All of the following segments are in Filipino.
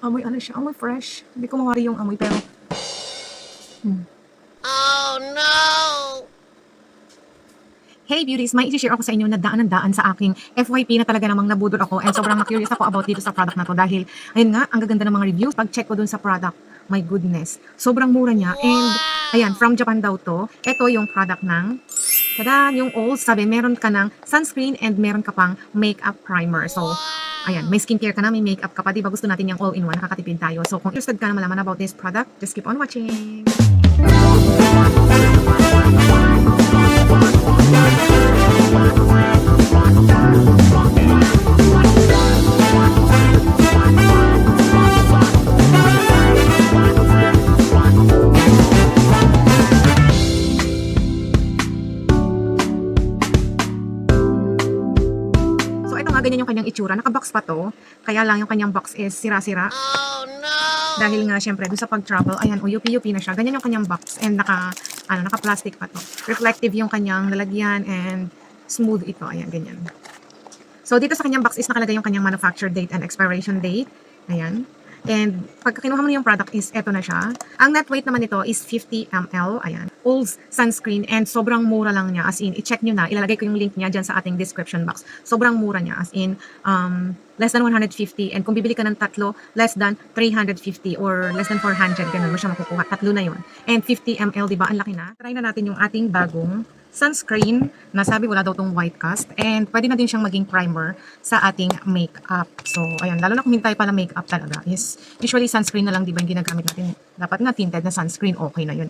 Amoy ano siya, amoy fresh. Hindi ko mawari yung amoy pero Oh no! hey beauties, may i-share ako sa inyo na daan ng daan sa aking FYP na talaga namang nabudol ako and sobrang na-curious ako about dito sa product na to dahil ayun nga, ang gaganda ng mga reviews. Pag check ko dun sa product, my goodness, sobrang mura niya and ayan, from Japan daw to. Ito yung product ng tada, yung old, sabi, meron ka ng sunscreen and meron ka pang makeup primer. So, ayan, may skincare ka na, may makeup ka pa. Diba gusto natin yung all-in-one, nakakatipid tayo. So, kung interested ka na malaman about this product, just keep on watching. So, ito nga, ganyan yung kanyang itsura. Nakabox pa to. Kaya lang yung kanyang box is sira-sira. Oh no! Dahil nga, syempre, doon sa pag-travel, ayan, UP-UP na siya. Ganyan yung kanyang box and naka-plastic pa to. Reflective yung kanyang lalagyan and smooth ito. Ayan, ganyan. So, dito sa kanyang box is nakalagay yung kanyang manufacture date and expiration date. Ayan. And pag kinuha mo yung product is eto na siya. Ang net weight naman nito is 50 ml. Ayan. Olds sunscreen and sobrang mura lang niya. As in, i-check nyo na. Ilalagay ko yung link niya dyan sa ating description box. Sobrang mura niya. As in, less than 150. And kung bibili ka ng tatlo, less than 350 or less than 400. Ganun mo siya makukuha. Tatlo na yun. And 50 ml, di ba? Ang laki na. Try na natin yung ating bagong sunscreen. Nasabi wala daw tong white cast. And pwede na din siyang maging primer sa ating makeup. So, ayan. Lalo na kung hindi tayo pala makeup talaga is usually sunscreen na lang, di ba, yung ginagamit natin. Dapat nga tinted na sunscreen, okay na yun.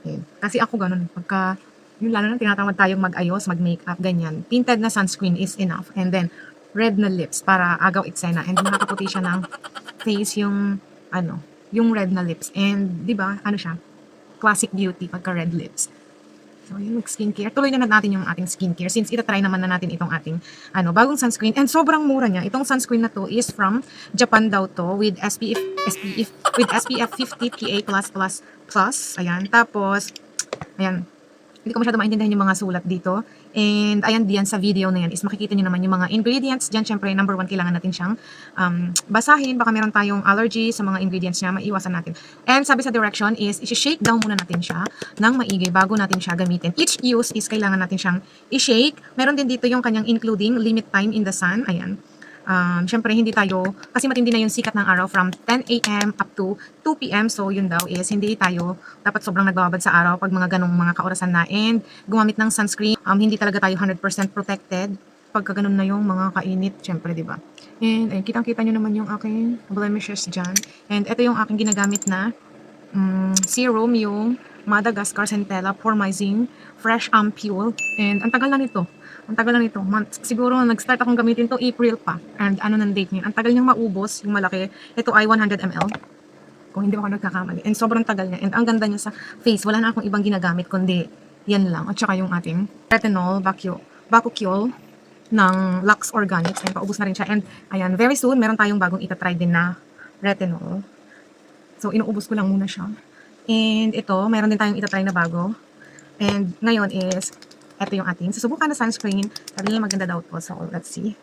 Ayan. Kasi ako ganun. Pagka, yun lalo na tinatamad tayong mag-ayos, mag-makeup, ganyan. Tinted na sunscreen is enough. And then, red na lips para agaw eksena. And nakakaputi siya ng face yung, yung red na lips. And, di ba, ano siya? Classic beauty pagka red lips. So, yun, mag-skincare. Tuloy na natin yung ating skincare since itatry naman na natin itong ating bagong sunscreen. And sobrang mura niya. Itong sunscreen na to is from Japan daw to with SPF 50 PA+++. Ayan. Tapos, ayan. Hindi ko masyado maintindihan yung mga sulat dito. And ayan, diyan sa video na yan is makikita nyo naman yung mga ingredients. Diyan, syempre, number one, kailangan natin siyang basahin. Baka meron tayong allergy sa mga ingredients niya, maiwasan natin. And sabi sa direction is, i-shake down muna natin siya ng maigi bago natin siya gamitin. Each use is kailangan natin siyang i-shake. Meron din dito yung kanyang including limit time in the sun. Ayan. Syempre hindi tayo, kasi matindi na yung sikat ng araw from 10 a.m. up to 2 p.m. So yun daw is hindi tayo dapat sobrang nagbabad sa araw pag mga ganong mga kaorasan na and gumamit ng sunscreen. Hindi talaga tayo 100% protected pagka ganun na yung mga kainit, syempre, di ba? And ayun, kitang-kita nyo naman yung aking blemishes dyan. And ito yung aking ginagamit na serum, yung Madagascar Centella Pormazine Fresh Ampule. And ang tagal na nito. Ang tagal na nito. Siguro nag-start akong gamitin to April pa. And ano ng date niya. Ang tagal niyang maubos, yung malaki. Ito ay 100 ml. Kung hindi ako nagkakamali. And sobrang tagal niya. And ang ganda niya sa face. Wala na akong ibang ginagamit kundi yan lang. At saka yung ating retinol, Bakuchiol ng Lux Organics. And paubos na rin siya. And ayan, very soon, meron tayong bagong itatry din na retinol. So, inuubos ko lang muna siya. And ito, meron din tayong itatry na bago. And ngayon is, ito yung ating susubukan na sunscreen. Sabi niya maganda daw to. So, let's see.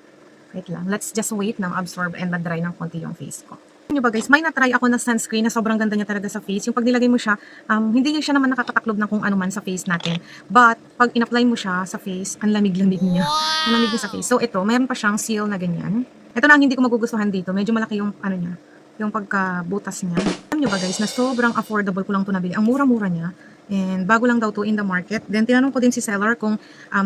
Wait lang. Let's just wait na absorb and ma-dry ng konti yung face ko. Nyo ba guys, may na-try ako na sunscreen na sobrang ganda niya talaga sa face. Yung pag nilagay mo siya, hindi niya siya naman nakakataklob ng kung ano man sa face natin. But, pag in-apply mo siya sa face, ang lamig-lamig niya. Ang lamig niya sa face. So, ito, mayroon pa siyang seal na ganyan. Ito na ang hindi ko magugustuhan dito. Medyo malaki yung ano niya, yung pagkabutas niya. Alam nyo ba guys, na sobrang affordable ko lang ito nabili. Ang mura-mura niya. And bago lang daw to in the market. Then tinanong ko din si seller kung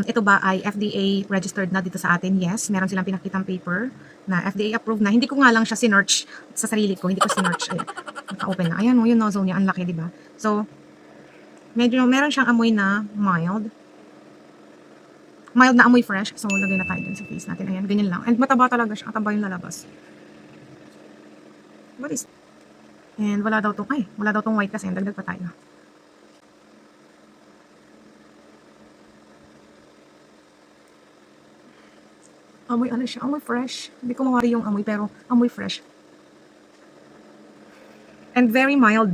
ito ba ay FDA registered na dito sa atin. Yes, meron silang pinakitang paper na FDA approved na. Hindi ko nga lang siya sinerch sa sarili ko. Hindi ko sinerch. Ayan, naka-open na. Ayan, yung nozzle niya. Ang laki, di ba? So, medyo meron siyang amoy na mild. Mild na amoy fresh. So, lagay na tayo dun sa face natin. Ayan, ganyan lang. And mataba talaga siya. Mataba yung lalabas. What is... And wala daw tong white kasi. Dagdag pa tayo. Amoy ano siya, amoy fresh. Hindi ko mawari yung amoy pero amoy fresh. And very mild.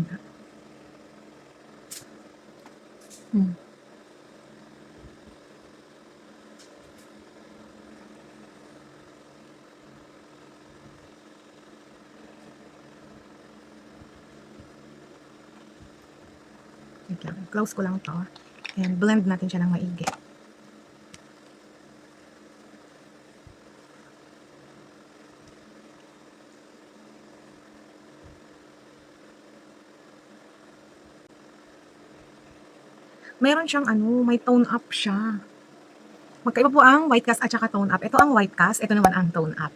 Wait lang. Close ko lang to. And blend natin siya ng maigi. Meron siyang may tone up siya. Magkaiba po ang white cast at saka tone up. Ito ang white cast, ito naman ang tone up.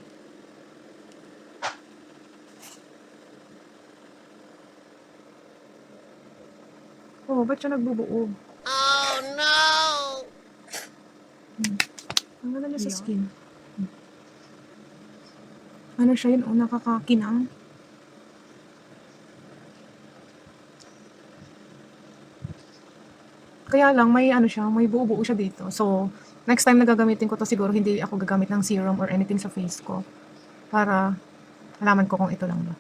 Oh, ba't siya nagbubuo? Oh no! Ang ganda niya sa skin. Ano siya yun? Nakakakinang. Kaya lang, may siya, may buo-buo siya dito. So, next time na gagamitin ko to, siguro hindi ako gagamit ng serum or anything sa face ko. Para alaman ko kung ito lang ba.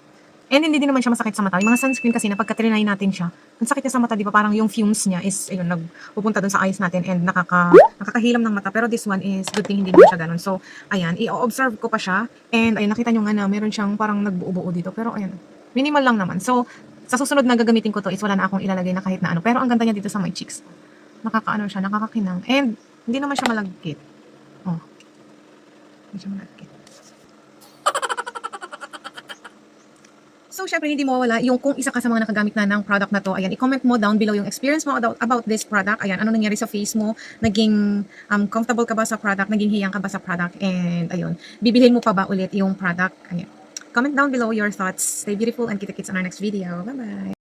And hindi din naman siya masakit sa mata. Yung mga sunscreen kasi na pagka trinay natin siya, ang sakit niya sa mata, di ba? Parang yung fumes niya is, ayun, nagpupunta dun sa eyes natin and nakakahilam ng mata. Pero this one is, good thing hindi naman siya ganun. So, ayan, i-observe ko pa siya. And ayun, nakita nyo nga na meron siyang parang nagbuo-buo dito. Pero ayun, minimal lang naman. So, sa susunod na gagamitin ko to is wala na akong ilalagay na kahit na ano. Pero ang ganda niya dito sa my cheeks. Nakakaano siya, nakakakinang. And hindi naman siya malagkit. Oh. Hindi siya malagkit. So, syempre, hindi mo wala yung kung isa ka sa mga nakagamit na ng product na to. Ayan, i-comment mo down below yung experience mo about this product. Ayan, ano nangyari sa face mo? Naging comfortable ka ba sa product? Naging hiyang ka ba sa product? And ayun, bibilhin mo pa ba ulit yung product? Ayan. Comment down below your thoughts. Stay beautiful and kita-kits on our next video. Bye-bye!